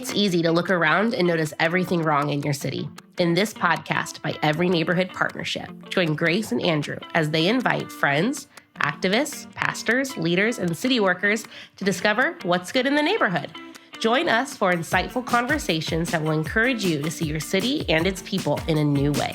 It's easy to look around and notice everything wrong in your city. In this podcast by Every Neighborhood Partnership, join Grace and Andrew as they invite friends, activists, pastors, leaders, and city workers to discover what's good in the neighborhood. Join us for insightful conversations that will encourage you to see your city and its people in a new way.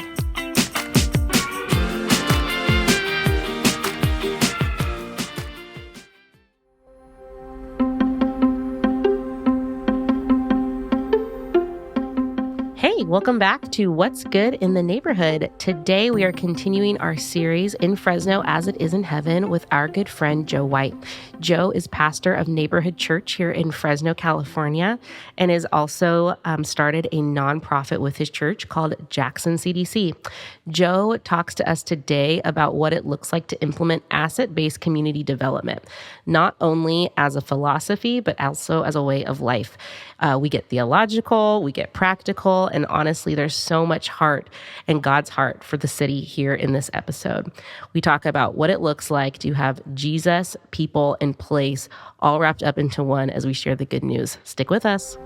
Hey, welcome back to What's Good in the Neighborhood. Today we are continuing our series in Fresno as it is in heaven with our good friend Joe White. Joe is pastor of Neighborhood Church here in Fresno, California, and has also started a nonprofit with his church called Jackson CDC. Joe talks to us today about what it looks like to implement asset-based community development, not only as a philosophy, but also as a way of life. We get theological, we get practical, and honestly, there's so much heart and God's heart for the city here in this episode. We talk about what it looks like to have Jesus, people, and place all wrapped up into one as we share the good news. Stick with us.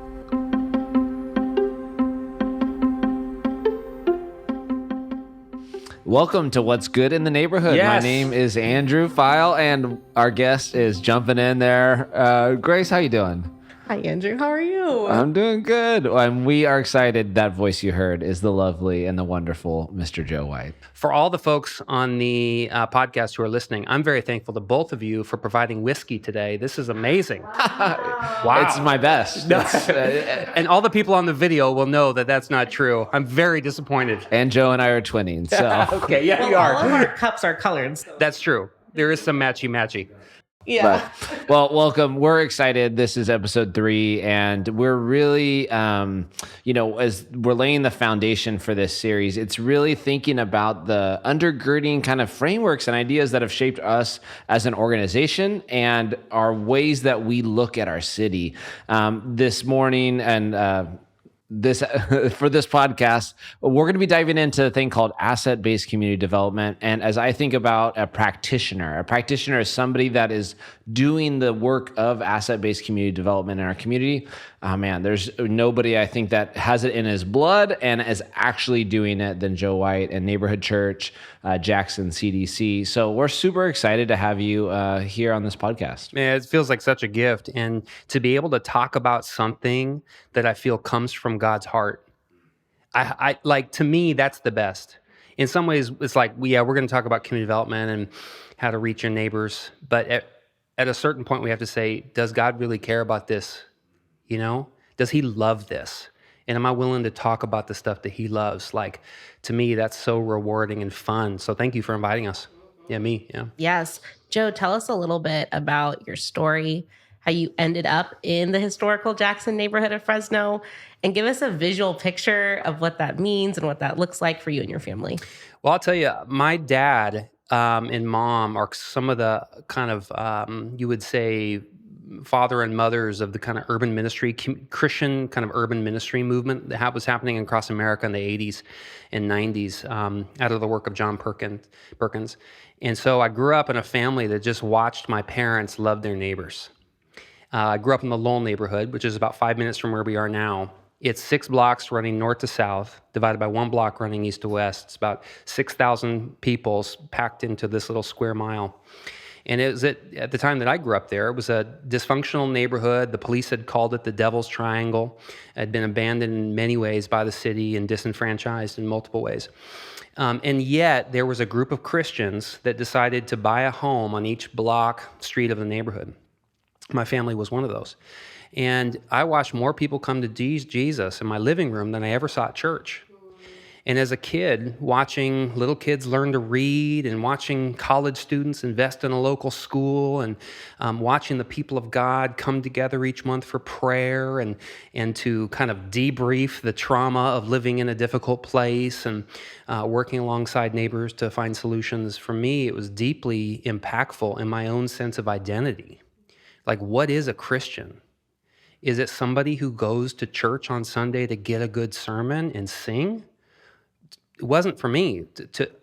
Welcome to What's Good in the Neighborhood. Yes. My name is Andrew File, and our guest is jumping in there. Grace, how you doing? Hi, Andrew. How are you? I'm doing good. And we are excited. That voice you heard is the lovely and the wonderful Mr. Joe White. For all the folks on the podcast who are listening, I'm very thankful to both of you for providing whiskey today. This is amazing. Wow. It's my best. And all the people on the video will know that that's not true. I'm very disappointed. And Joe and I are twinning, so. Okay, yeah, you All of are. our cups are colored. So. That's true. There is some matchy-matchy. Yeah. Well, welcome. We're excited. This is episode 3, and we're really, as we're laying the foundation for this series, it's really thinking about the undergirding kind of frameworks and ideas that have shaped us as an organization and our ways that we look at our city. This morning and for this podcast, we're going to be diving into a thing called asset-based community development. And as I think about a practitioner is somebody that is doing the work of asset-based community development in our community. Oh man, there's nobody I think that has it in his blood and is actually doing it than Joe White and Neighborhood Church, Jackson CDC. So we're super excited to have you here on this podcast. Man, it feels like such a gift. And to be able to talk about something that I feel comes from God's heart, I like, to me, that's the best. In some ways, it's like, we're going to talk about community development and how to reach your neighbors. But at a certain point, we have to say, does God really care about this? You know, does he love this? And am I willing to talk about the stuff that he loves? Like, to me, that's so rewarding and fun. So thank you for inviting us. Yeah, me. Yeah. Yes. Joe, tell us a little bit about your story, how you ended up in the historical Jackson neighborhood of Fresno, and give us a visual picture of what that means and what that looks like for you and your family. Well, I'll tell you, my dad and mom are some of the kind of, you would say, father and mothers of the kind of urban ministry, Christian kind of urban ministry movement that was happening across America in the 80s and 90s out of the work of John Perkins. And so I grew up in a family that just watched my parents love their neighbors. I grew up in the Lowell neighborhood, which is about 5 minutes from where we are now. It's 6 blocks running north to south, divided by 1 block running east to west. It's about 6,000 people packed into this little square mile. And it was at the time that I grew up there, it was a dysfunctional neighborhood. The police had called it the Devil's Triangle. It had been abandoned in many ways by the city and disenfranchised in multiple ways. And yet there was a group of Christians that decided to buy a home on each block street of the neighborhood. My family was one of those. And I watched more people come to Jesus in my living room than I ever saw at church. And as a kid, watching little kids learn to read and watching college students invest in a local school and watching the people of God come together each month for prayer and to kind of debrief the trauma of living in a difficult place and working alongside neighbors to find solutions, for me, it was deeply impactful in my own sense of identity. Like, what is a Christian? Is it somebody who goes to church on Sunday to get a good sermon and sing? It wasn't for me.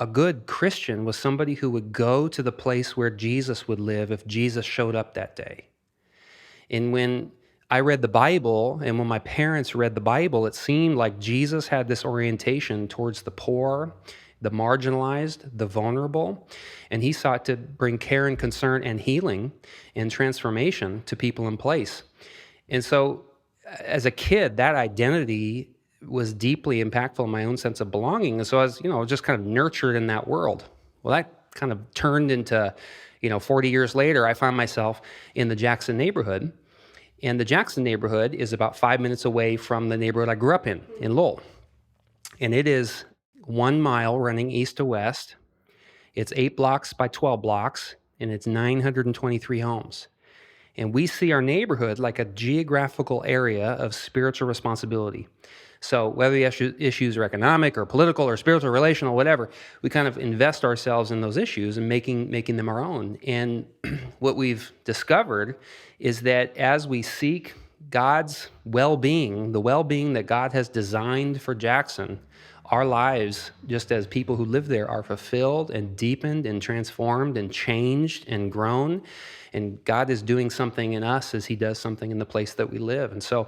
A good Christian was somebody who would go to the place where Jesus would live if Jesus showed up that day. And when I read the Bible, and when my parents read the Bible, it seemed like Jesus had this orientation towards the poor, the marginalized, the vulnerable, and he sought to bring care and concern and healing and transformation to people in place. And so as a kid, that identity was deeply impactful in my own sense of belonging. And so I was, just kind of nurtured in that world. Well, that kind of turned into, 40 years later, I found myself in the Jackson neighborhood. And the Jackson neighborhood is about 5 minutes away from the neighborhood I grew up in Lowell. And it is 1 mile running east to west. It's 8 blocks by 12 blocks, and it's 923 homes. And we see our neighborhood like a geographical area of spiritual responsibility. So whether the issues are economic or political or spiritual, relational, whatever, we kind of invest ourselves in those issues and making them our own. And what we've discovered is that as we seek God's well-being, the well-being that God has designed for Jackson, our lives, just as people who live there, are fulfilled and deepened and transformed and changed and grown. And God is doing something in us as he does something in the place that we live. And so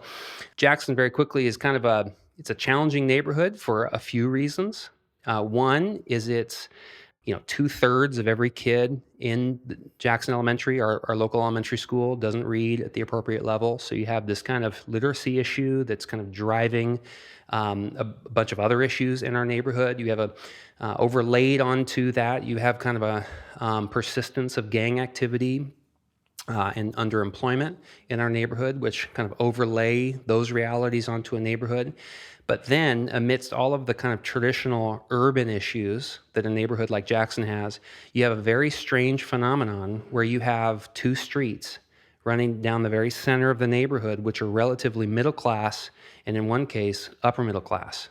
Jackson very quickly is kind of it's a challenging neighborhood for a few reasons. One is it's 2/3 of every kid in Jackson Elementary, our local elementary school, doesn't read at the appropriate level. So you have this kind of literacy issue that's kind of driving a bunch of other issues in our neighborhood. You have overlaid onto that, you have kind of a persistence of gang activity and underemployment in our neighborhood, which kind of overlay those realities onto a neighborhood. But then, amidst all of the kind of traditional urban issues that a neighborhood like Jackson has, you have a very strange phenomenon where you have 2 streets running down the very center of the neighborhood, which are relatively middle class, and in one case, upper middle class.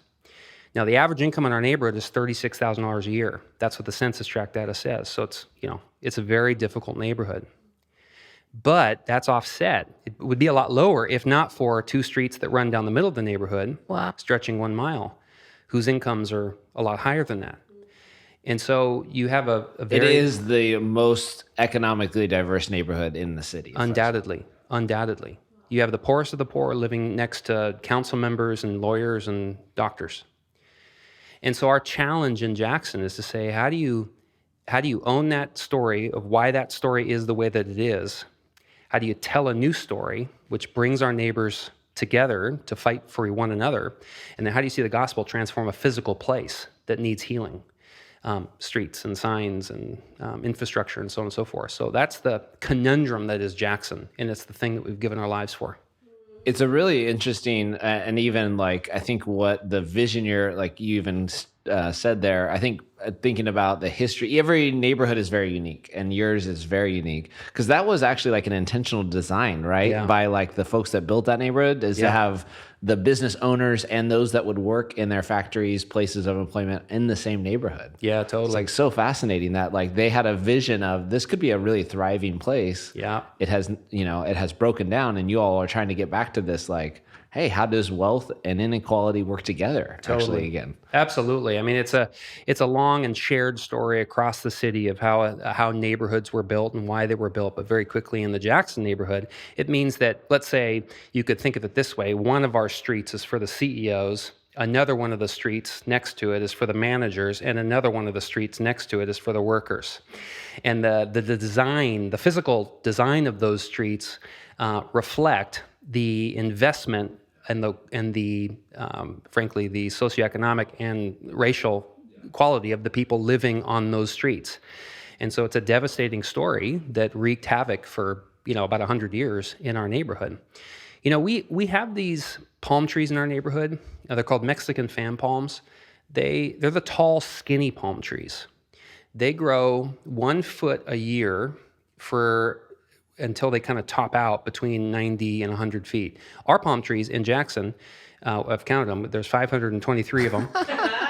Now, the average income in our neighborhood is $36,000 a year. That's what the census tract data says. So it's a very difficult neighborhood. But that's offset. It would be a lot lower if not for 2 streets that run down the middle of the neighborhood, Wow. stretching 1 mile, whose incomes are a lot higher than that. And so you have a very... It is the most economically diverse neighborhood in the city. Undoubtedly. You have the poorest of the poor living next to council members and lawyers and doctors. And so our challenge in Jackson is to say, how do you own that story of why that story is the way that it is? How do you tell a new story, which brings our neighbors together to fight for one another? And then how do you see the gospel transform a physical place that needs healing? Streets and signs and infrastructure and so on and so forth. So that's the conundrum that is Jackson, and it's the thing that we've given our lives for. It's a really interesting, and even I think what the vision you even said there, I think thinking about the history, every neighborhood is very unique, and yours is very unique, because that was actually an intentional design, right? Yeah. By the folks that built that neighborhood, is to have the business owners and those that would work in their factories, places of employment in the same neighborhood. Yeah, totally. It's so fascinating that they had a vision of this could be a really thriving place. Yeah. It has broken down, and you all are trying to get back to this hey, how does wealth and inequality work together? Totally. Actually, again. Absolutely. I mean, it's a long and shared story across the city of how neighborhoods were built and why they were built. But very quickly in the Jackson neighborhood, it means that, let's say, you could think of it this way: one of our streets is for the CEOs. Another one of the streets next to it is for the managers, and another one of the streets next to it is for the workers. And the design, the physical design of those streets reflect the investment and the frankly, the socioeconomic and racial quality of the people living on those streets. And so it's a devastating story that wreaked havoc for about 100 years in our neighborhood. We have these palm trees in our neighborhood. They're called Mexican fan palms. They're the tall, skinny palm trees. They grow 1 foot a year until they kind of top out between 90 and 100 feet. Our palm trees in Jackson, I've counted them, there's 523 of them.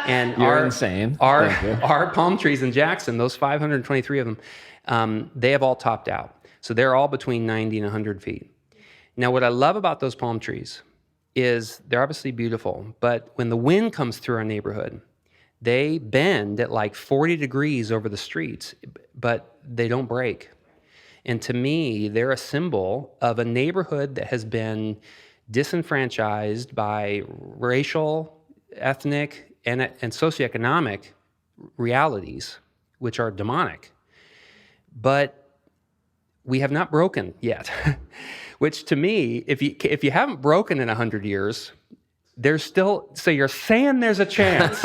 And You're insane. Our palm trees in Jackson, those 523 of them, they have all topped out. So they're all between 90 and 100 feet. Now, what I love about those palm trees is they're obviously beautiful, but when the wind comes through our neighborhood, they bend at 40 degrees over the streets, but they don't break. And to me, they're a symbol of a neighborhood that has been disenfranchised by racial, ethnic, and socioeconomic realities, which are demonic. But we have not broken yet, which to me, if you haven't broken in 100 years, there's still, so you're saying there's a chance.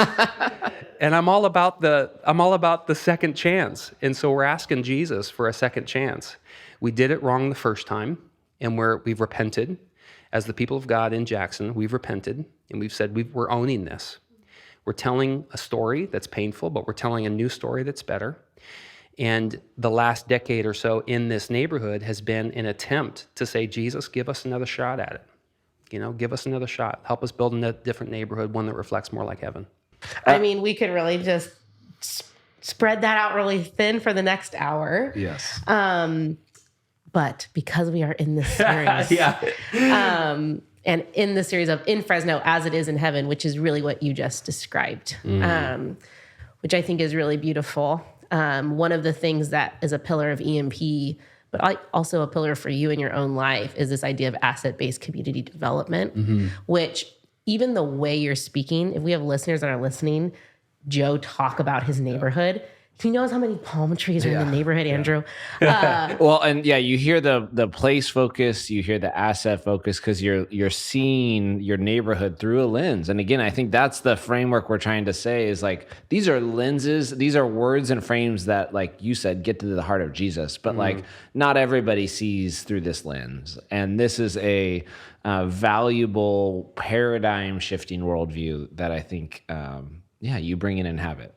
And I'm all about the second chance. And so we're asking Jesus for a second chance. We did it wrong the first time, and we've repented. As the people of God in Jackson, we've repented, and we've said we're owning this. We're telling a story that's painful, but we're telling a new story that's better. And the last decade or so in this neighborhood has been an attempt to say, Jesus, give us another shot at it. Give us another shot. Help us build a different neighborhood, one that reflects more like heaven. I mean, we could really just spread that out really thin for the next hour. Yes. But because we are in this series, and in the series of In Fresno as it is in heaven, which is really what you just described, which I think is really beautiful. One of the things that is a pillar of EMP, but also a pillar for you in your own life, is this idea of asset-based community development, which even the way you're speaking, if we have listeners that are listening, Joe talk about his neighborhood. He knows how many palm trees are in the neighborhood, Andrew. Well, and you hear the place focus, you hear the asset focus, because you're seeing your neighborhood through a lens. And again, I think that's the framework we're trying to say is like, these are lenses, these are words and frames that, like you said, get to the heart of Jesus. But like, not everybody sees through this lens. And this is a valuable paradigm shifting worldview that I think, you bring in and have it.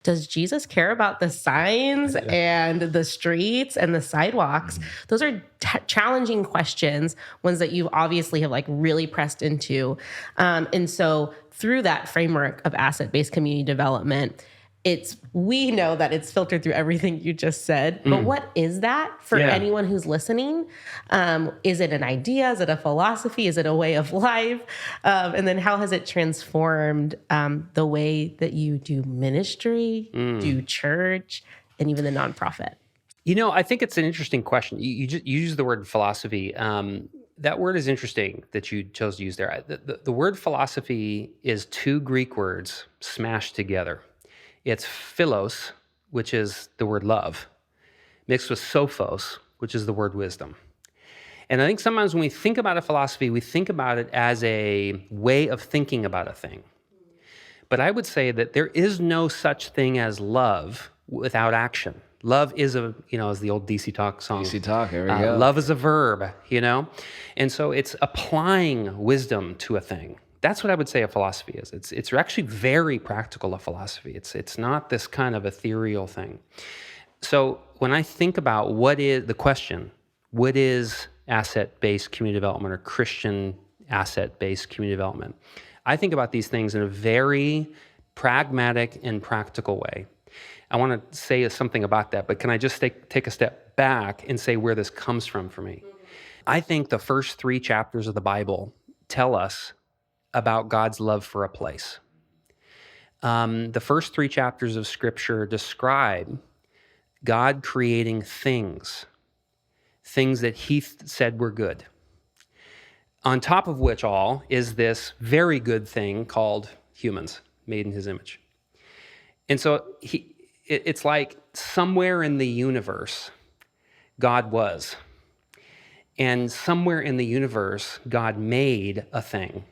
Does Jesus care about the signs and the streets and the sidewalks? Those are challenging questions, ones that you obviously have like really pressed into. And so through that framework of asset-based community development, we know that it's filtered through everything you just said, but what is that for anyone who's listening? Is it an idea? Is it a philosophy? Is it a way of life? And then how has it transformed the way that you do ministry, do church, and even the nonprofit? I think it's an interesting question. You use the word philosophy. That word is interesting that you chose to use there. The word philosophy is two Greek words smashed together. It's philos, which is the word love, mixed with sophos, which is the word wisdom. And I think sometimes when we think about a philosophy, we think about it as a way of thinking about a thing. But I would say that there is no such thing as love without action. Love is as the old DC Talk song. DC Talk, there we go. Love is a verb, And so it's applying wisdom to a thing. That's what I would say a philosophy is. It's actually very practical, a philosophy. It's not this kind of ethereal thing. So when I think about what is asset-based community development or Christian asset-based community development, I think about these things in a very pragmatic and practical way. I want to say something about that, but can I just take a step back and say where this comes from for me? I think the first 3 chapters of the Bible tell us about God's love for a place. The first 3 chapters of Scripture describe God creating things that He said were good. On top of which all is this very good thing called humans, made in His image. And so it's like somewhere in the universe, God was. And somewhere in the universe, God made a thing.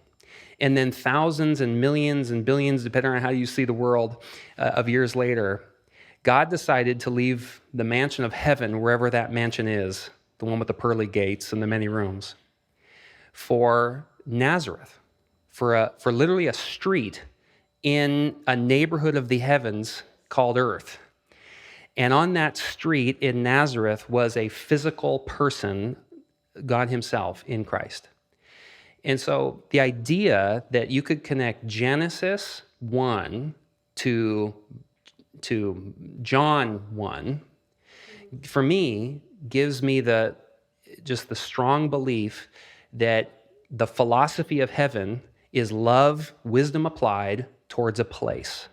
And then thousands and millions and billions, depending on how you see the world, of years later, God decided to leave the mansion of heaven, wherever that mansion is, the one with the pearly gates and the many rooms, for Nazareth, for literally a street in a neighborhood of the heavens called Earth. And on that street in Nazareth was a physical person, God Himself in Christ. And so the idea that you could connect Genesis 1 to John 1, for me, gives me the strong belief that the philosophy of heaven is love, wisdom applied towards a place.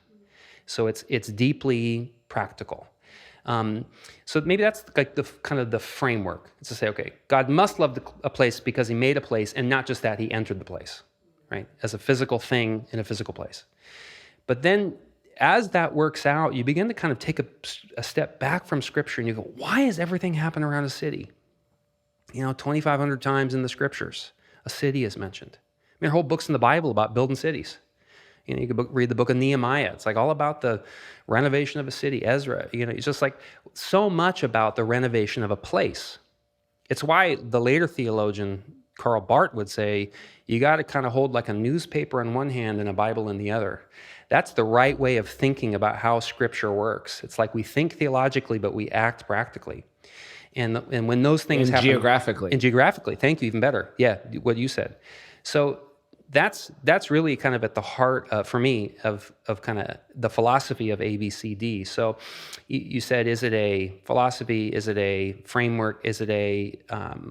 So it's deeply practical. So maybe that's like the kind of the framework. It's to say, okay, God must love a place because he made a place, and not just that, he entered the place, right? As a physical thing in a physical place. But then as that works out, you begin to kind of take a step back from Scripture and you go, why is everything happening around a city? 2,500 times in the Scriptures, a city is mentioned. I mean, there are whole books in the Bible about building cities. You could read the book of Nehemiah. It's like all about the renovation of a city. Ezra, it's just like so much about the renovation of a place. It's why the later theologian, Karl Barth, would say, you got to kind of hold like a newspaper in one hand and a Bible in the other. That's the right way of thinking about how Scripture works. It's like we think theologically, but we act practically. And when those things happen... Geographically. And geographically. Thank you, even better. Yeah, what you said. So that's really kind of at the heart, for me, of kind of the philosophy of ABCD. So you said, is it a philosophy? Is it a framework? Is it a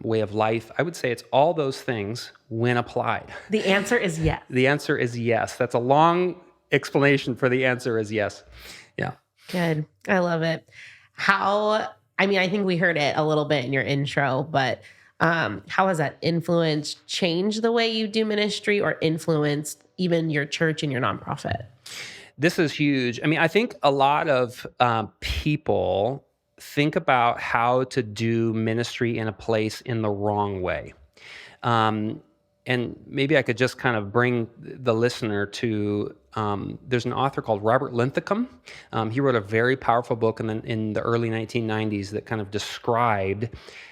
way of life? I would say it's all those things when applied. The answer is yes. The answer is yes. That's a long explanation for the answer is yes. Yeah. Good. I love it. I think we heard it a little bit in your intro, but how has that influenced, changed the way you do ministry or influenced even your church and your nonprofit? This is huge. I think a lot of people think about how to do ministry in a place in the wrong way. And maybe I could just kind of bring the listener to, there's an author called Robert Linthicum. He wrote a very powerful book in the early 1990s that kind of described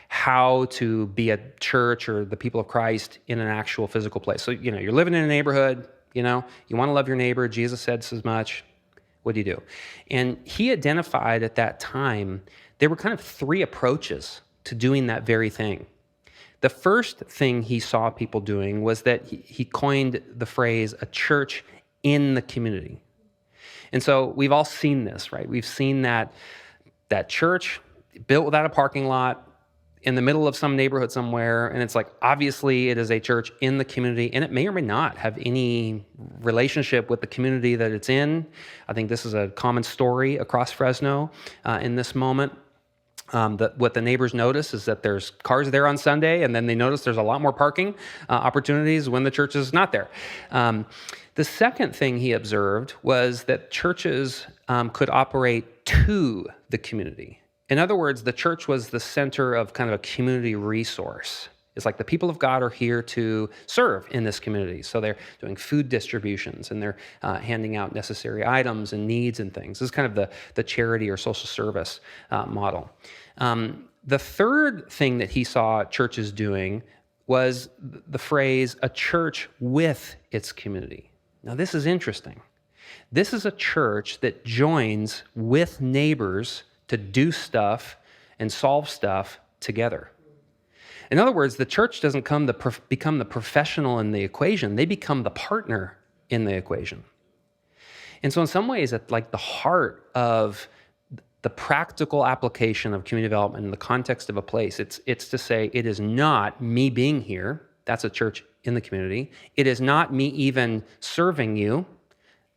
how to be a church or the people of Christ in an actual physical place. So, you're living in a neighborhood, you want to love your neighbor. Jesus said as much. What do you do? And he identified at that time, there were kind of three approaches to doing that very thing. The first thing he saw people doing was that he coined the phrase, a church in the community. And so we've all seen this, right? We've seen that church built without a parking lot in the middle of some neighborhood somewhere. And it's like, obviously it is a church in the community, and it may or may not have any relationship with the community that it's in. I think this is a common story across Fresno in this moment. What the neighbors notice is that there's cars there on Sunday, and then they notice there's a lot more parking opportunities when the church is not there. The second thing he observed was that churches could operate to the community. In other words, the church was the center of kind of a community resource. It's like the people of God are here to serve in this community. So they're doing food distributions, and they're handing out necessary items and needs and things. This is kind of the charity or social service model. The third thing that he saw churches doing was the phrase, a church with its community. Now, this is interesting. This is a church that joins with neighbors to do stuff and solve stuff together. In other words, the church doesn't become the professional in the equation. They become the partner in the equation. And so in some ways, at like the heart of the practical application of community development in the context of a place, it's to say, it is not me being here. That's a church in the community. It is not me even serving you.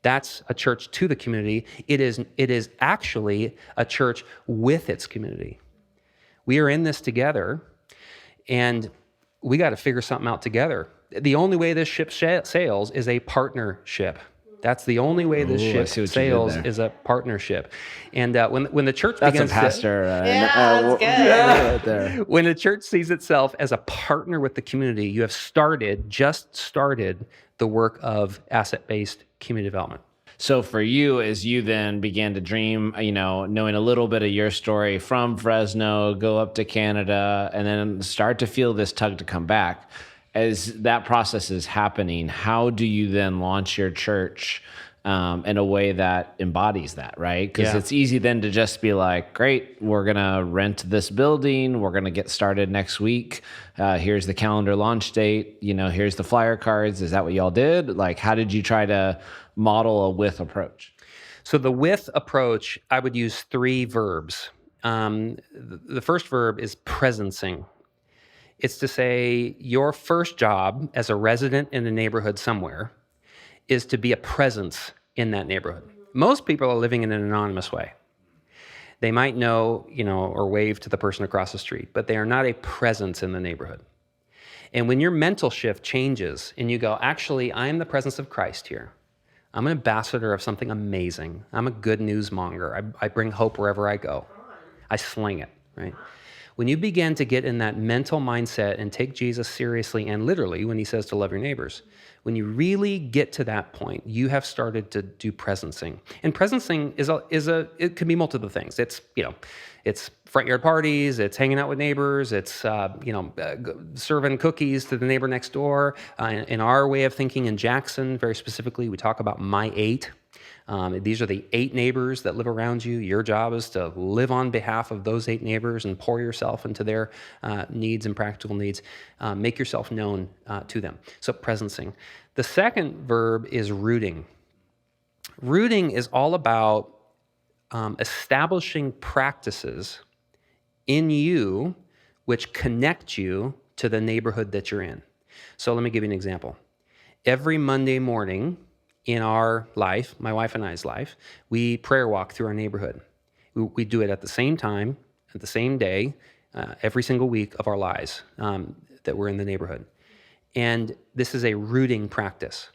That's a church to the community. It is actually a church with its community. We are in this together, and we got to figure something out together. The only way this ship sails is a partnership. That's the only way this ship sails is a partnership. And when the church begins that's good. When the church sees itself as a partner with the community, you have just started the work of asset-based community development. So for you, as you then began to dream, knowing a little bit of your story from Fresno, go up to Canada, and then start to feel this tug to come back, as that process is happening, how do you then launch your church in a way that embodies that, right? Because it's easy then to just be like, great, we're going to rent this building. We're going to get started next week. Here's the calendar launch date. Here's the flyer cards. Is that what y'all did? Like, how did you try to model a with approach? So the with approach, I would use three verbs. The first verb is presencing. It's to say your first job as a resident in a neighborhood somewhere is to be a presence in that neighborhood. Most people are living in an anonymous way. They might know, or wave to the person across the street, but they are not a presence in the neighborhood. And when your mental shift changes and you go, actually, I am the presence of Christ here. I'm an ambassador of something amazing. I'm a good news monger. I bring hope wherever I go. I sling it, right? When you begin to get in that mental mindset and take Jesus seriously and literally when he says to love your neighbors, when you really get to that point, you have started to do presencing. And presencing it can be multiple things. It's front yard parties, it's hanging out with neighbors, it's serving cookies to the neighbor next door. In our way of thinking in Jackson, very specifically, we talk about my 8. These are the 8 neighbors that live around you. Your job is to live on behalf of those 8 neighbors and pour yourself into their needs and practical needs. Make yourself known to them. So presencing. The second verb is rooting. Rooting is all about establishing practices in you which connect you to the neighborhood that you're in. So let me give you an example. Every Monday morning, in our life, my wife and I's life, we prayer walk through our neighborhood. We do it at the same time, at the same day, every single week of our lives that we're in the neighborhood. And this is a rooting practice.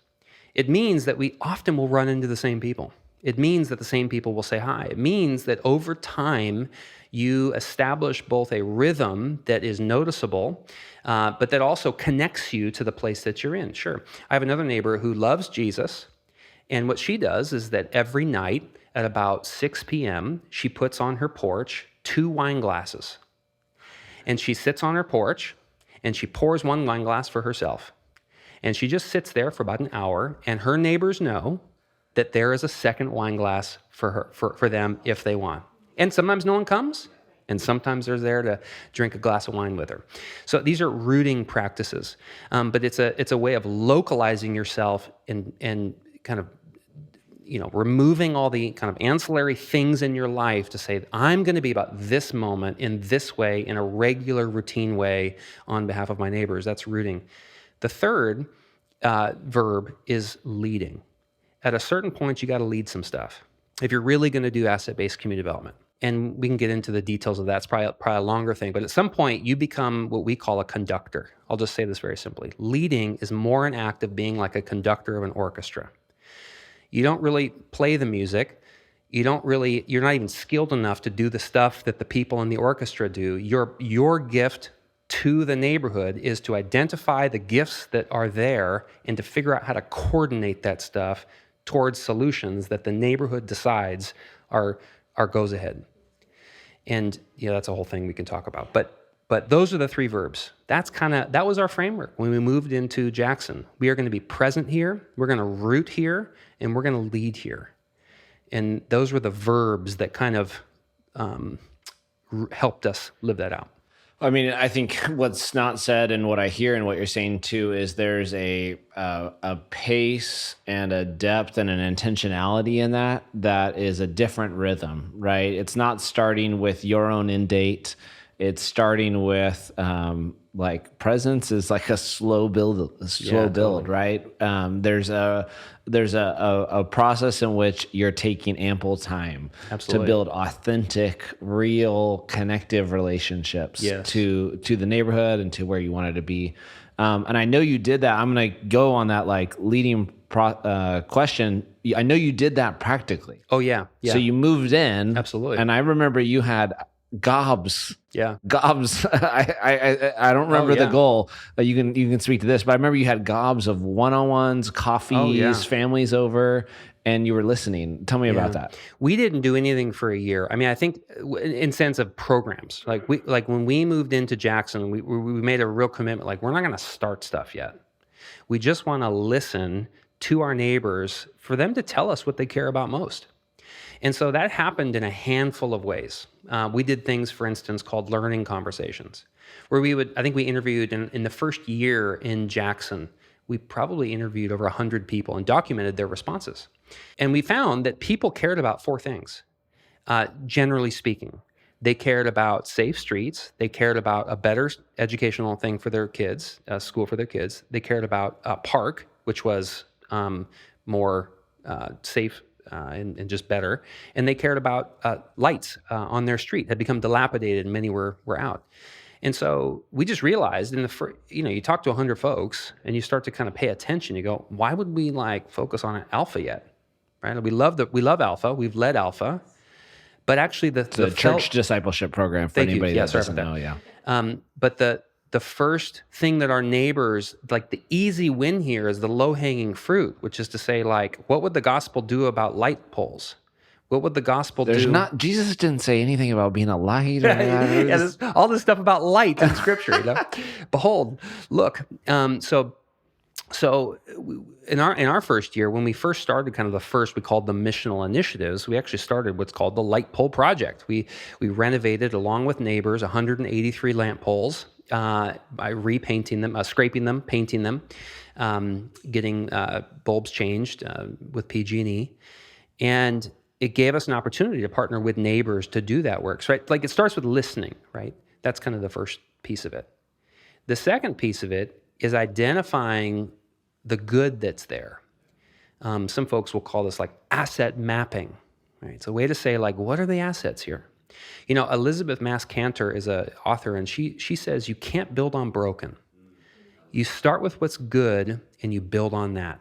It means that we often will run into the same people. It means that the same people will say hi. It means that over time, you establish both a rhythm that is noticeable, but that also connects you to the place that you're in. Sure. I have another neighbor who loves Jesus. And what she does is that every night at about 6 p.m., she puts on her porch 2 wine glasses. And she sits on her porch and she pours 1 wine glass for herself. And she just sits there for about an hour, and her neighbors know that there is a second wine glass for them if they want. And sometimes no one comes, and sometimes they're there to drink a glass of wine with her. So these are rooting practices, but it's a way of localizing yourself and kind of removing all the kind of ancillary things in your life to say, I'm going to be about this moment in this way, in a regular, routine way on behalf of my neighbors. That's rooting. The third verb is leading. At a certain point, you got to lead some stuff if you're really going to do asset-based community development. And we can get into the details of that. It's probably a longer thing. But at some point, you become what we call a conductor. I'll just say this very simply. Leading is more an act of being like a conductor of an orchestra. You don't really play the music. You're not even skilled enough to do the stuff that the people in the orchestra do. Your gift to the neighborhood is to identify the gifts that are there and to figure out how to coordinate that stuff towards solutions that the neighborhood decides are goes ahead. And that's a whole thing we can talk about. But those are the 3 verbs. That was our framework when we moved into Jackson. We are going to be present here, we're going to root here, and we're going to lead here. And those were the verbs that kind of helped us live that out. I mean, I think what's not said and what I hear and what you're saying too is there's a pace and a depth and an intentionality in that is a different rhythm, right? It's not starting with your own end date. It's starting with like presence is like a slow build, totally. Right? There's a process in which you're taking ample time to build authentic, real, connective relationships to the neighborhood and to where you want it to be. And I know you did that. I'm going to go on that like leading question. I know you did that practically. Oh yeah. So you moved in. Absolutely. And I remember you had gobs. I don't remember the goal. You can speak to this, but I remember you had gobs of one-on-ones, coffees, families over, and you were listening. Tell me about that. We didn't do anything for a year. I mean, I think in sense of programs, like when we moved into Jackson, we made a real commitment. Like, we're not going to start stuff yet. We just want to listen to our neighbors for them to tell us what they care about most. And so that happened in a handful of ways. We did things, for instance, called learning conversations, where I think we interviewed in the first year in Jackson, we probably interviewed over 100 people and documented their responses. And we found that people cared about 4 things, generally speaking. They cared about safe streets. They cared about a better educational thing for their kids, school for their kids. They cared about a park, which was more safe and just better. And they cared about lights on their street, had become dilapidated, and many were out. And so we just realized you talk to 100 folks and you start to kind of pay attention. You go, why would we focus on Alpha yet? Right? We love Alpha. We've led Alpha, but actually the church discipleship program for anybody that doesn't know. Yeah. But the first thing that our neighbors, the easy win here is the low hanging fruit, which is to say, what would the gospel do about light poles? What would the gospel do? Jesus didn't say anything about being a light. There's all this stuff about light in Scripture. Behold, look. So in our first year, when we first started, kind of the first we called the missional initiatives, we actually started what's called the Light Pole Project. We renovated, along with neighbors, 183 lamp poles by repainting them, scraping them, painting them, getting bulbs changed with PG&E, and it gave us an opportunity to partner with neighbors to do that work. So, right? It starts with listening, right? That's kind of the first piece of it. The second piece of it is identifying the good that's there. Some folks will call this asset mapping, right? It's a way to say, what are the assets here? Elizabeth Mass Cantor is an author, and she says you can't build on broken. You start with what's good and you build on that.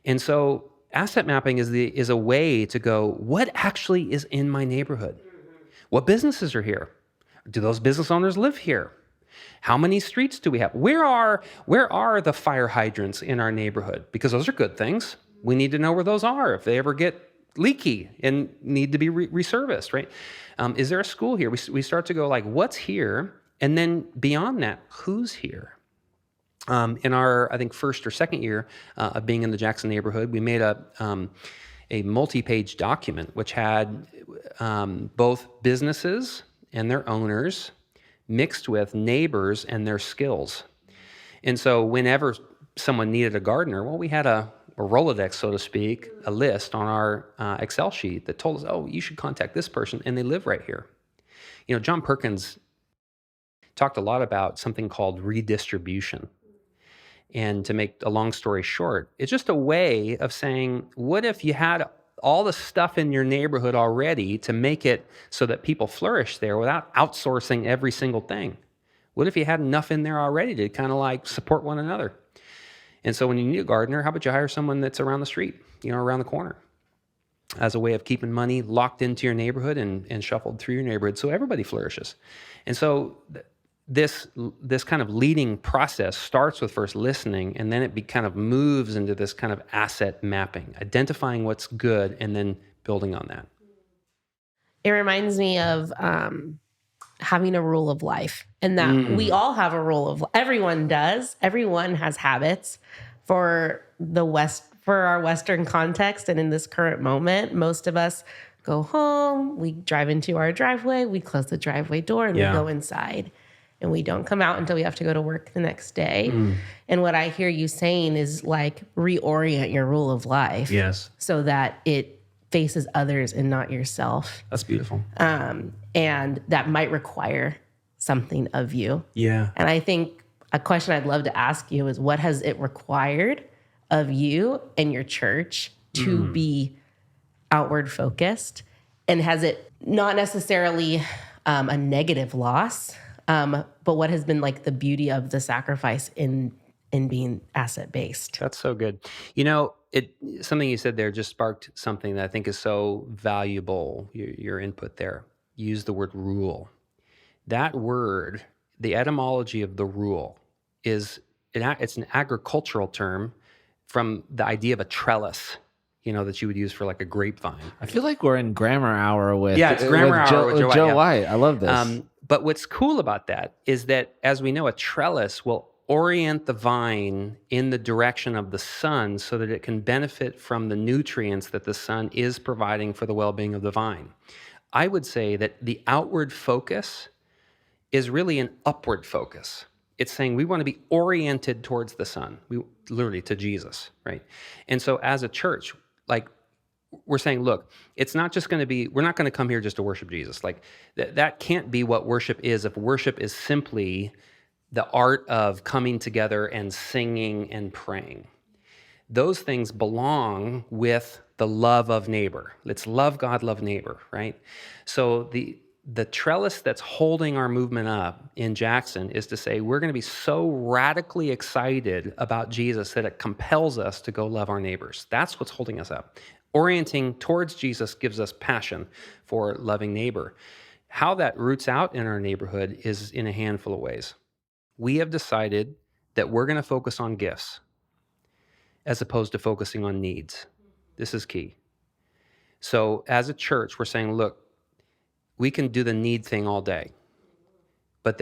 And so asset mapping is a way to go, what actually is in my neighborhood? What businesses are here? Do those business owners live here? How many streets do we have? Where are the fire hydrants in our neighborhood? Because those are good things. We need to know where those are if they ever get leaky and need to be reserviced, right? Is there a school here? We start to go what's here? And then beyond that, who's here? In our, I think, first or second year of being in the Jackson neighborhood, we made a multi-page document which had both businesses and their owners mixed with neighbors and their skills. And so whenever someone needed a gardener, we had a Rolodex, so to speak, a list on our Excel sheet that told us, oh, you should contact this person, and they live right here. John Perkins talked a lot about something called redistribution. And to make a long story short, it's just a way of saying, what if you had all the stuff in your neighborhood already to make it so that people flourish there without outsourcing every single thing? What if you had enough in there already to kind of support one another? And so when you need a gardener, how about you hire someone that's around the street, around the corner, as a way of keeping money locked into your neighborhood and shuffled through your neighborhood so everybody flourishes. And so this kind of leading process starts with first listening, and then it kind of moves into this kind of asset mapping, identifying what's good and then building on that. It reminds me of having a rule of life, and that we all have a rule of, everyone does. Everyone has habits. For our Western context, and in this current moment, most of us go home, we drive into our driveway, we close the driveway door, and we go inside. And we don't come out until we have to go to work the next day. And what I hear you saying is reorient your rule of life. Yes. So that it faces others and not yourself. That's beautiful. And that might require something of you. Yeah. And I think a question I'd love to ask you is, what has it required of you and your church to be outward focused? And has it not necessarily a negative loss, but what has been the beauty of the sacrifice in being asset based? That's so good. Something you said there just sparked something that I think is so valuable. Your input there. Use the word rule. That word, the etymology of the rule, it's an agricultural term from the idea of a trellis, that you would use for a grapevine. I feel like we're in grammar hour with it's grammar hour with Joe White. I love this. But what's cool about that is that, as we know, a trellis will orient the vine in the direction of the sun so that it can benefit from the nutrients that the sun is providing for the well-being of the vine. I would say that the outward focus is really an upward focus. It's saying we want to be oriented towards the sun, literally to Jesus, right? And so as a church, we're saying, look, it's not just going to be, we're not going to come here just to worship Jesus. That can't be what worship is. If worship is simply the art of coming together and singing and praying, those things belong with the love of neighbor. Let's love God, love neighbor, right? So the trellis that's holding our movement up in Jackson is to say we're going to be so radically excited about Jesus that it compels us to go love our neighbors. That's what's holding us up. Orienting towards Jesus gives us passion for loving neighbor. How that roots out in our neighborhood is in a handful of ways. We have decided that we're going to focus on gifts as opposed to focusing on needs. This is key. So as a church, we're saying, look, we can do the need thing all day. But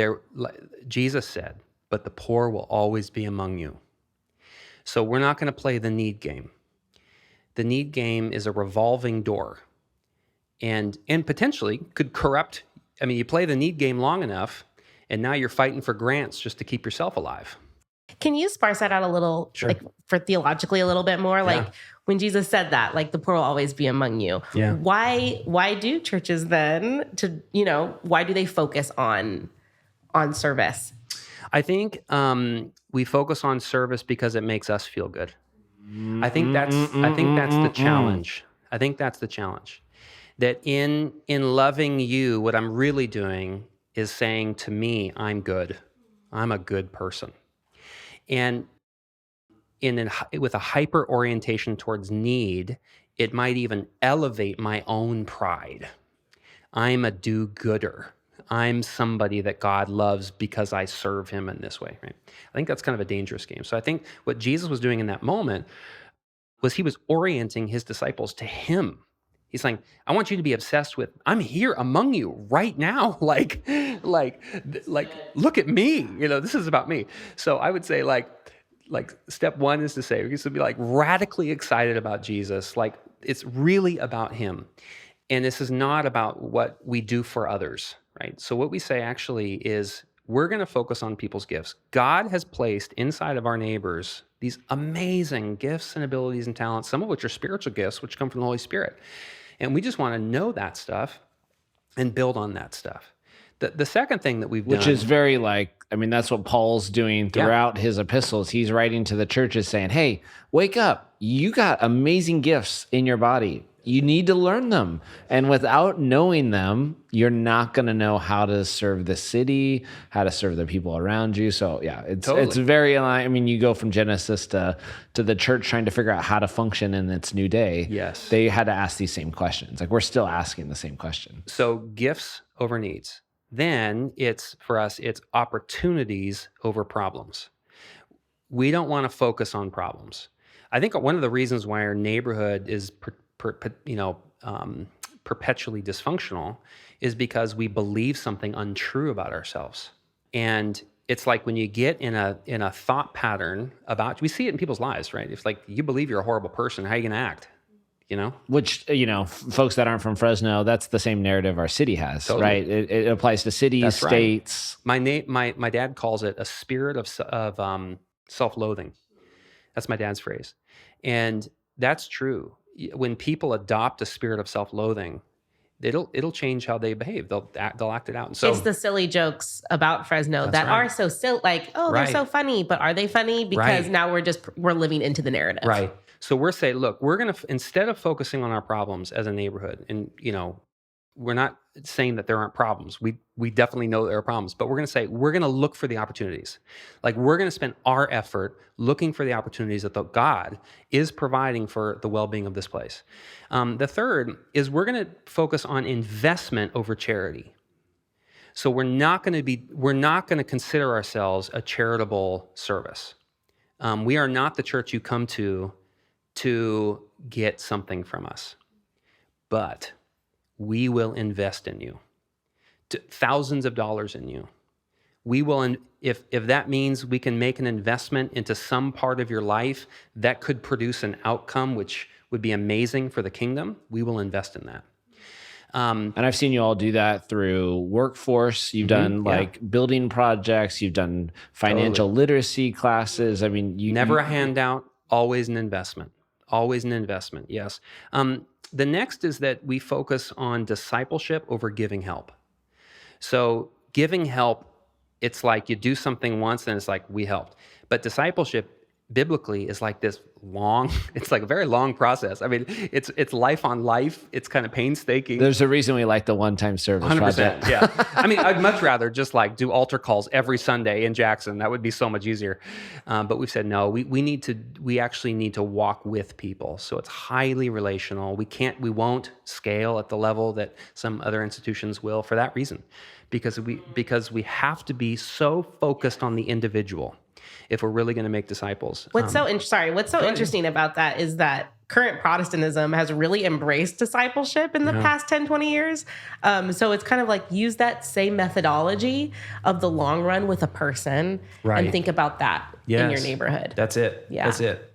Jesus said, but the poor will always be among you. So we're not going to play the need game. The need game is a revolving door and potentially could corrupt. I mean, you play the need game long enough and now you're fighting for grants just to keep yourself alive. Can you sparse that out a little, Sure. like for theologically a little bit more? Like when Jesus said that, like the poor will always be among you. Yeah. Why do churches then why do they focus on service? I think we focus on service because it makes us feel good. I think that's the challenge. I think that's the challenge. That in loving you, what I'm really doing is saying to me, I'm good. I'm a good person. And with a hyper orientation towards need, it might even elevate my own pride. I'm a do-gooder. I'm somebody that God loves because I serve him in this way, right? I think that's kind of a dangerous game. So I think what Jesus was doing in that moment was he was orienting his disciples to him. He's saying, I want you to be obsessed with, I'm here among you right now. Like, look at me. This is about me. So I would say like step one is to say, we used to be like radically excited about Jesus. Like it's really about him. And this is not about what we do for others, right? So what we say actually is we're going to focus on people's gifts. God has placed inside of our neighbors these amazing gifts and abilities and talents, some of which are spiritual gifts, which come from the Holy Spirit. And we just want to know that stuff and build on that stuff. The second thing that we've done... Which is very that's what Paul's doing throughout his epistles. He's writing to the churches saying, hey, wake up. You got amazing gifts in your body. You need to learn them. And without knowing them, you're not going to know how to serve the city, how to serve the people around you. So yeah, it's very, you go from Genesis to the church trying to figure out how to function in its new day. Yes. They had to ask these same questions. Like we're still asking the same question. So gifts over needs. Then for us, it's opportunities over problems. We don't want to focus on problems. I think one of the reasons why our neighborhood is perpetually dysfunctional is because we believe something untrue about ourselves. And it's like when you get in a thought pattern about, we see it in people's lives, right? It's like you believe you're a horrible person, how are you going to act? Which, folks that aren't from Fresno, that's the same narrative our city has, totally. Right? It applies to cities, that's states. Right. My dad calls it a spirit of self-loathing. That's my dad's phrase. And that's true. When people adopt a spirit of self-loathing, it'll change how they behave. They'll act it out. And so it's the silly jokes about Fresno that are so silly, like, oh, they're so funny, but are they funny? Because now we're living into the narrative. Right. So we're saying, look, we're going to, instead of focusing on our problems as a neighborhood, and, we're not saying that there aren't problems. We definitely know there are problems, but we're going to say, we're going to look for the opportunities. Like we're going to spend our effort looking for the opportunities that God is providing for the well-being of this place. The third is we're going to focus on investment over charity. So we're not going to consider ourselves a charitable service. We are not the church you come to get something from us, but we will invest in you, thousands of dollars in you. We will, if that means we can make an investment into some part of your life that could produce an outcome which would be amazing for the kingdom, we will invest in that. And I've seen you all do that through workforce. You've done building projects. You've done financial literacy classes. Never a handout, always an investment. Always an investment, yes. The next is that we focus on discipleship over giving help. So giving help, it's like you do something once and it's like, we helped. But discipleship, biblically is like this long, it's like a very long process. I mean, it's life on life. It's kind of painstaking. There's a reason we like the one-time service 100%. project. Yeah. I mean, I'd much rather just like do altar calls every Sunday in Jackson. That would be so much easier. But we've said, no, we actually need to walk with people. So it's highly relational. We won't scale at the level that some other institutions will for that reason, because we have to be so focused on the individual if we're really going to make disciples. What's so interesting about that is that current Protestantism has really embraced discipleship in the past 10, 20 years. So it's kind of like use that same methodology of the long run with a person and think about that in your neighborhood. That's it. Yeah. That's it.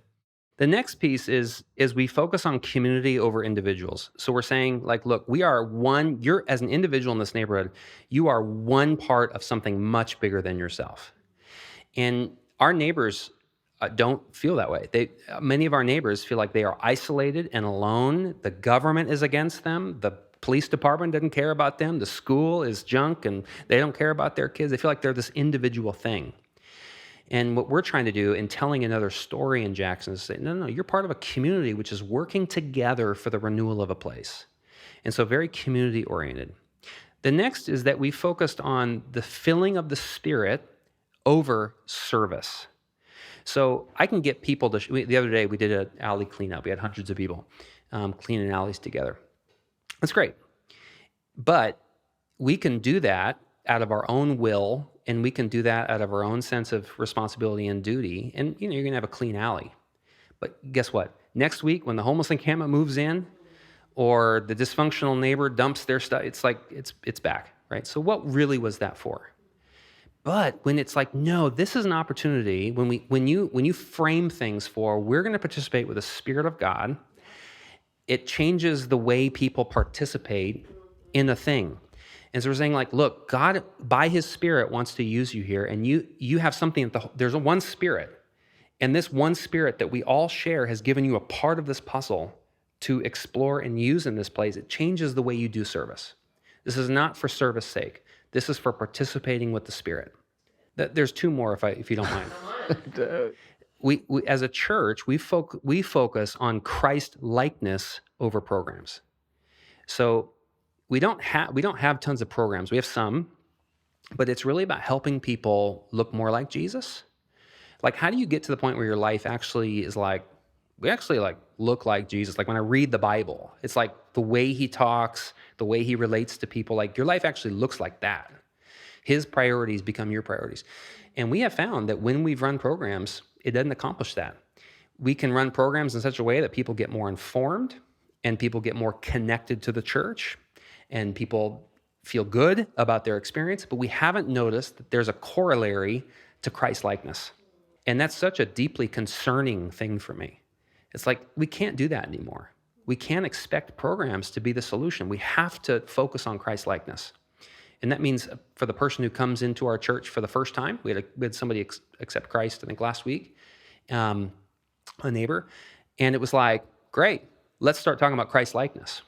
The next piece is we focus on community over individuals. So we're saying, like, look, you're as an individual in this neighborhood, you are one part of something much bigger than yourself. And our neighbors don't feel that way. Many of our neighbors feel like they are isolated and alone. The government is against them. The police department doesn't care about them. The school is junk and they don't care about their kids. They feel like they're this individual thing. And what we're trying to do in telling another story in Jackson is say, no, you're part of a community which is working together for the renewal of a place. And so very community oriented. The next is that we focused on the filling of the Spirit over service. So I can get people the other day we did an alley cleanup. We had hundreds of people cleaning alleys together. That's great. But we can do that out of our own will, and we can do that out of our own sense of responsibility and duty. And you're going to have a clean alley. But guess what? Next week, when the homeless encampment moves in, or the dysfunctional neighbor dumps their stuff, it's like it's back, right? So what really was that for? But when it's like, no, this is an opportunity, when you frame things for, we're going to participate with the Spirit of God, it changes the way people participate in a thing. And so we're saying, like, look, God, by His Spirit, wants to use you here, and you have something, there's one Spirit, and this one Spirit that we all share has given you a part of this puzzle to explore and use in this place. It changes the way you do service. This is not for service sake. This is for participating with the Spirit. There's two more, if you don't mind. we as a church, we focus on Christ likeness over programs. So we don't have tons of programs. We have some, but it's really about helping people look more like Jesus. Like, how do you get to the point where your life actually is like, we actually like look like Jesus? Like when I read the Bible, it's like the way He talks, the way He relates to people, like your life actually looks like that. His priorities become your priorities. And we have found that when we've run programs, it doesn't accomplish that. We can run programs in such a way that people get more informed and people get more connected to the church and people feel good about their experience, but we haven't noticed that there's a corollary to Christ-likeness. And that's such a deeply concerning thing for me. It's like, we can't do that anymore. We can't expect programs to be the solution. We have to focus on Christ-likeness. And that means for the person who comes into our church for the first time, we had somebody accept Christ, I think last week, a neighbor, and it was like, great, let's start talking about Christ-likeness.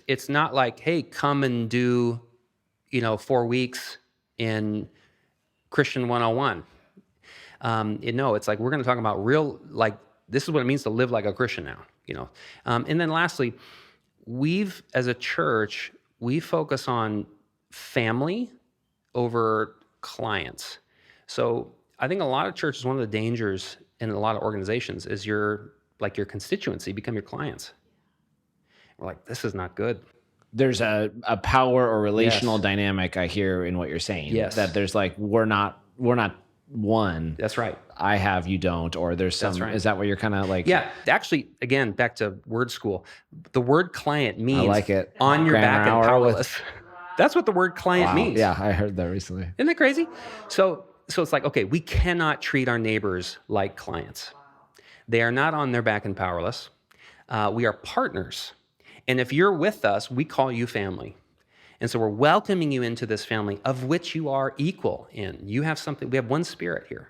It's not like, hey, come and do, 4 weeks in Christian 101. It's like, we're going to talk about real, like, this is what it means to live like a Christian now, And then lastly, as a church, we focus on family over clients. So I think a lot of churches, one of the dangers in a lot of organizations is your constituency become your clients. We're like, this is not good. There's a power or relational dynamic I hear in what you're saying. Yes. That there's like, we're not one. That's right. I have, you don't, or there's some, That's right. Is that what you're kind of like? Yeah, actually, again, back to word school. The word client means I like it. On your back and powerless. With... That's what the word client means. Yeah, I heard that recently. Isn't that crazy? So it's like, okay, we cannot treat our neighbors like clients. They are not on their back and powerless. We are partners. And if you're with us, we call you family. And so we're welcoming you into this family of which you are equal in. You have something, we have one Spirit here.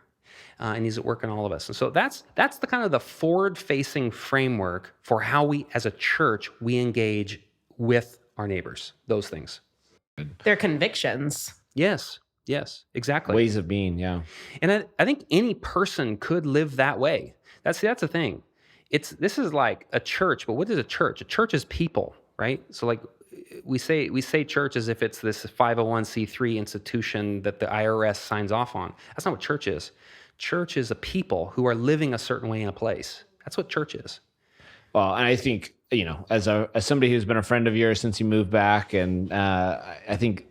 And He's at work in all of us. And so that's the kind of the forward-facing framework for how we, as a church, we engage with our neighbors, those things. Their convictions. Yes. Yes, exactly. ways of being. Yeah. And I think any person could live that way. That's the thing. This is like a church, but what is a church? A church is people, right? So like we say church as if it's this 501c3 institution that the IRS signs off on. That's not what church is. Church is a people who are living a certain way in a place. That's what church is. Well, and I think, as somebody who's been a friend of yours since you moved back, and I think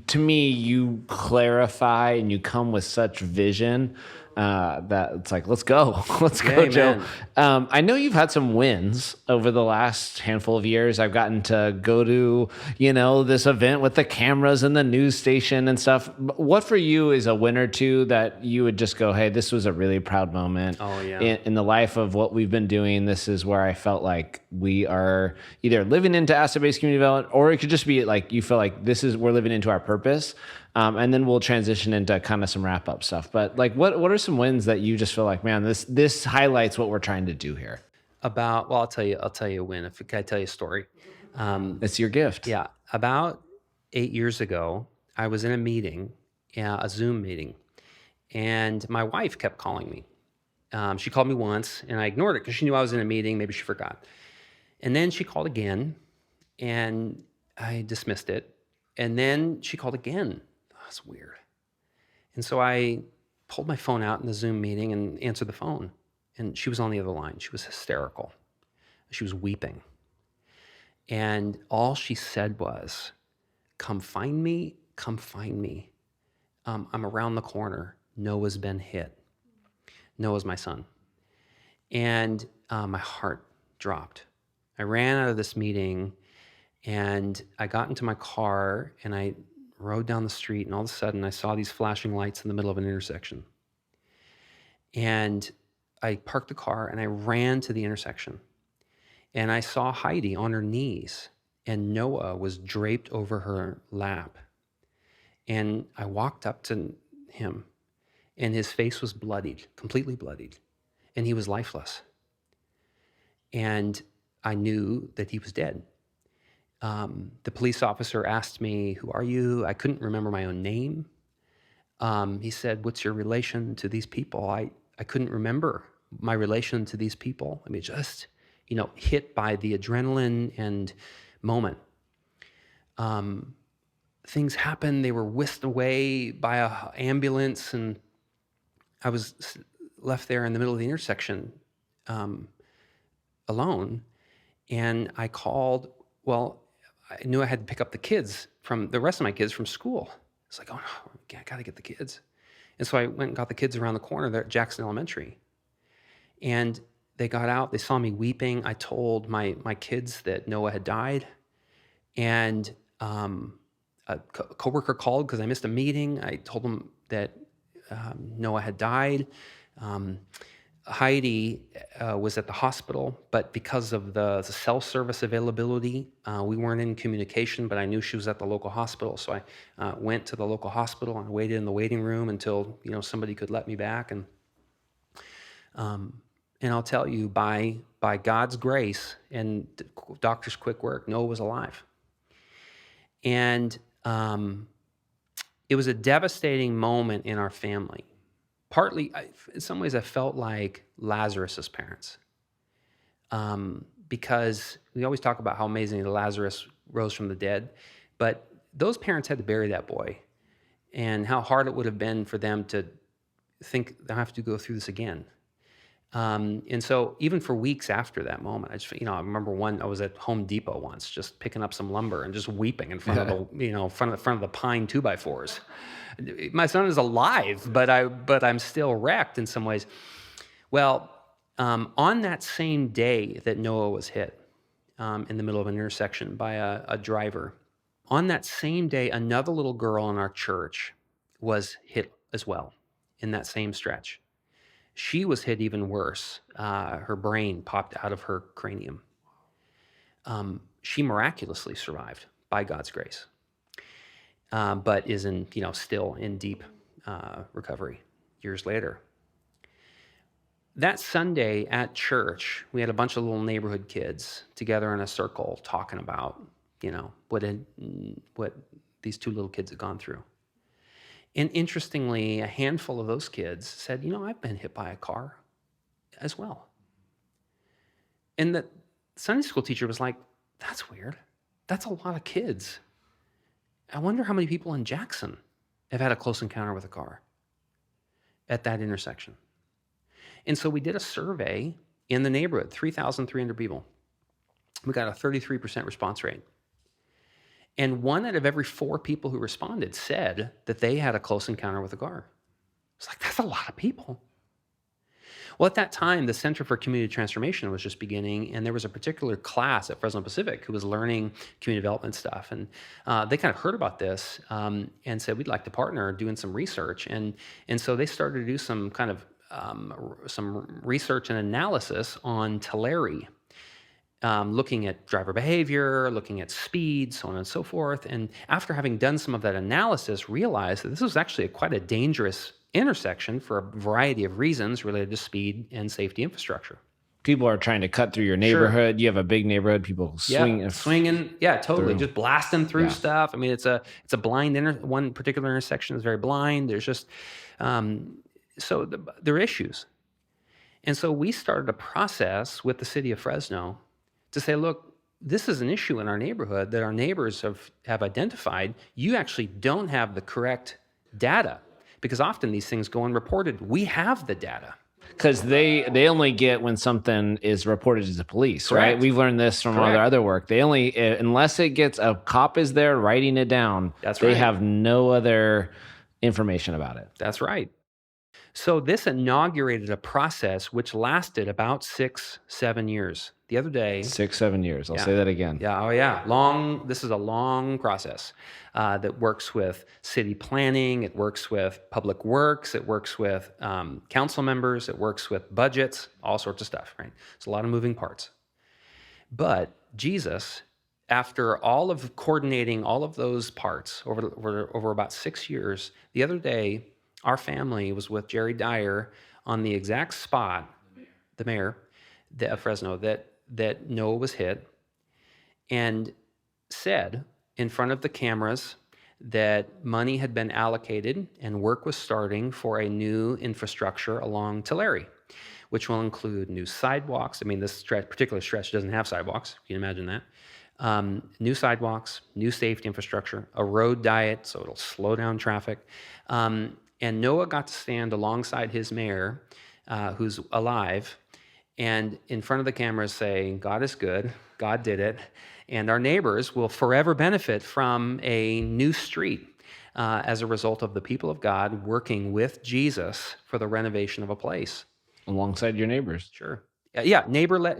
to me, you clarify and you come with such vision that it's like, let's go, let's go, Joe. I know you've had some wins over the last handful of years. I've gotten to go to, this event with the cameras and the news station and stuff. What for you is a win or two that you would just go, hey, this was a really proud moment in the life of what we've been doing. This is where I felt like we are either living into asset-based community development, or it could just be like you feel like we're living into our purpose. And then we'll transition into kind of some wrap up stuff. But like, what are some wins that you just feel like, man, this highlights what we're trying to do here? I'll tell you a win. Can I tell you a story? It's your gift. Yeah. About 8 years ago, I was in a meeting, a Zoom meeting, and my wife kept calling me. She called me once and I ignored it because she knew I was in a meeting. Maybe she forgot. And then she called again and I dismissed it. And then she called again. That's weird. And so I pulled my phone out in the Zoom meeting and answered the phone. And she was on the other line. She was hysterical. She was weeping. And all she said was, come find me, come find me. I'm around the corner. Noah's been hit. Noah's my son. And my heart dropped. I ran out of this meeting and I got into my car and I rode down the street, and all of a sudden I saw these flashing lights in the middle of an intersection. And I parked the car and I ran to the intersection. And I saw Heidi on her knees and Noah was draped over her lap. And I walked up to him and his face was bloodied, completely bloodied, and he was lifeless. And I knew that he was dead. The police officer asked me, who are you? I couldn't remember my own name. He said, what's your relation to these people? I couldn't remember my relation to these people. I mean, just, hit by the adrenaline and moment. Things happened. They were whisked away by an ambulance, and I was left there in the middle of the intersection alone. And I called, I knew I had to pick up the rest of my kids from school. It's like, oh no, I gotta get the kids. And so I went and got the kids around the corner there at Jackson Elementary. And they got out, they saw me weeping. I told my kids that Noah had died. And a coworker called because I missed a meeting. I told them that Noah had died. Heidi was at the hospital, but because of the cell service availability, we weren't in communication, but I knew she was at the local hospital. So I went to the local hospital and waited in the waiting room until, somebody could let me back. And I'll tell you, by God's grace and doctor's quick work, Noah was alive. And it was a devastating moment in our family. Partly, in some ways, I felt like Lazarus's parents, because we always talk about how amazing Lazarus rose from the dead, but those parents had to bury that boy, and how hard it would have been for them to think they have to go through this again. And so even for weeks after that moment, I remember I was at Home Depot once, just picking up some lumber and just weeping in front of the pine 2x4s. My son is alive, but I'm still wrecked in some ways. Well, on that same day that Noah was hit in the middle of an intersection by a driver, on that same day, another little girl in our church was hit as well in that same stretch. She was hit even worse. Her brain popped out of her cranium. She miraculously survived by God's grace, but is still in deep recovery years later. That Sunday at church, we had a bunch of little neighborhood kids together in a circle talking about, what these two little kids had gone through. And interestingly, a handful of those kids said, I've been hit by a car as well. And the Sunday school teacher was like, that's weird. That's a lot of kids. I wonder how many people in Jackson have had a close encounter with a car at that intersection. And so we did a survey in the neighborhood, 3,300 people. We got a 33% response rate. And 1 out of every 4 people who responded said that they had a close encounter with a car. It's like, that's a lot of people. Well, at that time, the Center for Community Transformation was just beginning, and there was a particular class at Fresno Pacific who was learning community development stuff. And they kind of heard about this and said, we'd like to partner doing some research. And so they started to do some kind of some research and analysis on Tulare, looking at driver behavior, looking at speed, so on and so forth. And after having done some of that analysis, realized that this was actually quite a dangerous intersection for a variety of reasons related to speed and safety infrastructure. People are trying to cut through your neighborhood. Sure. You have a big neighborhood. People swinging, totally, just blasting through stuff. I mean, it's a blind one particular intersection is very blind. There's just there are issues, and so we started a process with the city of Fresno to say, look, this is an issue in our neighborhood that our neighbors have identified. You actually don't have the correct data, because often these things go unreported. We have the data. Because they only get when something is reported to the police, Correct. right? We've learned this from our other work. They only, unless it gets, a cop is there writing it down, they have no other information about it. That's right. So this inaugurated a process which lasted about 6-7 years. The other day... 6-7 years. I'll say that again. Yeah. Oh, yeah. This is a long process that works with city planning. It works with public works. It works with council members. It works with budgets, all sorts of stuff, right? It's a lot of moving parts. But Jesus, after all of coordinating all of those parts over about 6 years, the other day, our family was with Jerry Dyer on the exact spot, the mayor of Fresno, that Noah was hit, and said in front of the cameras that money had been allocated and work was starting for a new infrastructure along Tulare, which will include new sidewalks. I mean, this particular stretch doesn't have sidewalks. You can imagine that. New sidewalks, new safety infrastructure, a road diet, so it'll slow down traffic. And Noah got to stand alongside his mayor, who's alive, and in front of the cameras say, God is good, God did it, and our neighbors will forever benefit from a new street as a result of the people of God working with Jesus for the renovation of a place. Alongside your neighbors. Sure. Yeah,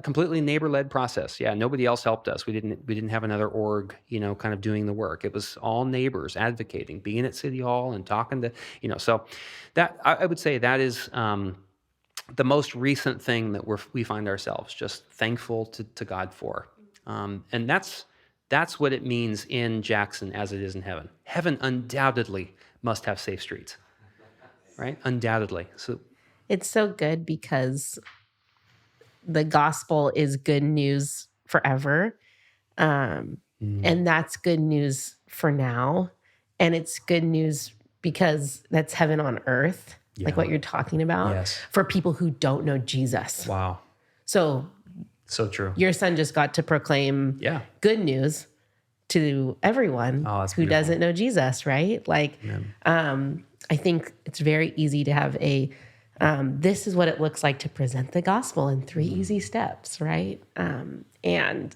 completely neighbor-led process. Yeah, nobody else helped us. We didn't have another org, kind of doing the work. It was all neighbors advocating, being at City Hall and talking to, so that I would say that is the most recent thing that we find ourselves just thankful to God for. And that's what it means in Jackson as it is in heaven. Heaven undoubtedly must have safe streets, right? Undoubtedly. So it's so good because the gospel is good news forever. And that's good news for now. And it's good news because that's heaven on earth, like what you're talking about, for people who don't know Jesus. Wow. So true. Your son just got to proclaim good news to everyone who doesn't know Jesus, right? Like, I think it's very easy to have this is what it looks like to present the gospel in 3 easy steps, right? And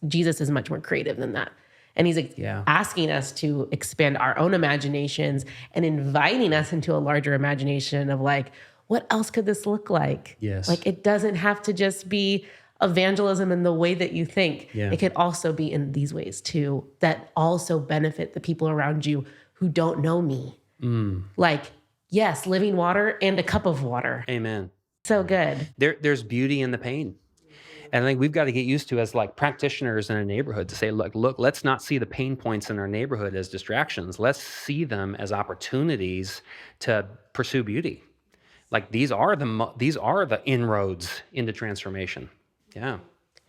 Jesus is much more creative than that. And he's asking us to expand our own imaginations and inviting us into a larger imagination of like, what else could this look like? Yes. Like, it doesn't have to just be evangelism in the way that you think. It could also be in these ways too, that also benefit the people around you who don't know me. Like, yes, living water and a cup of water. Amen. So good. There's beauty in the pain. And I think we've got to get used to, as like practitioners in a neighborhood, to say, look, let's not see the pain points in our neighborhood as distractions. Let's see them as opportunities to pursue beauty. Like these are the inroads into transformation. Yeah.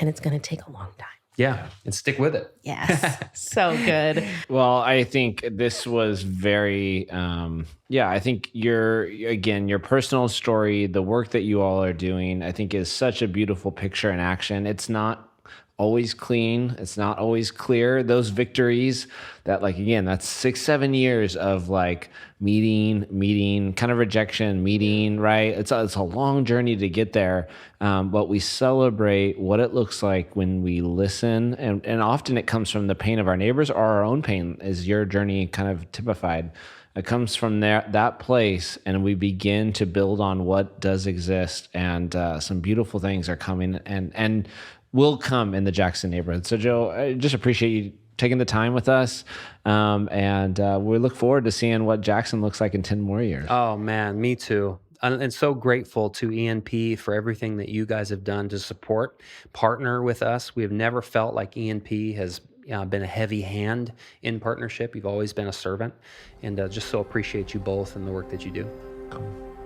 And it's going to take a long time. Yeah, and stick with it. Yes. So good. Well, I think this was very, I think your personal story, the work that you all are doing, I think is such a beautiful picture in action. It's not always clean. It's not always clear. Those victories that, like, again, that's 6, 7 years of like meeting, kind of rejection, meeting, right? It's a long journey to get there. But we celebrate what it looks like when we listen. And often it comes from the pain of our neighbors or our own pain, is your journey kind of typified. It comes from that place, and we begin to build on what does exist, and some beautiful things are coming and will come in the Jackson neighborhood. So, Joe, I just appreciate you taking the time with us, and we look forward to seeing what Jackson looks like in 10 more years. Oh man, me too. And so grateful to ENP for everything that you guys have done to support, partner with us. We have never felt like ENP has been a heavy hand in partnership. You've always been a servant, and just so appreciate you both and the work that you do.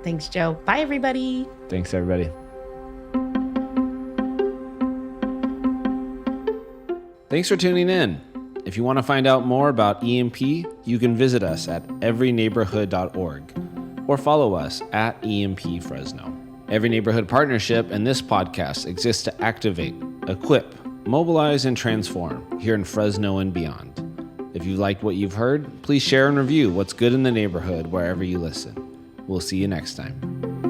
Thanks, Joe. Bye, everybody. Thanks, everybody. Thanks for tuning in. If you want to find out more about EMP, you can visit us at everyneighborhood.org or follow us at EMP Fresno. Every Neighborhood Partnership and this podcast exists to activate, equip, mobilize, and transform here in Fresno and beyond. If you liked what you've heard, please share and review what's good in the neighborhood wherever you listen. We'll see you next time.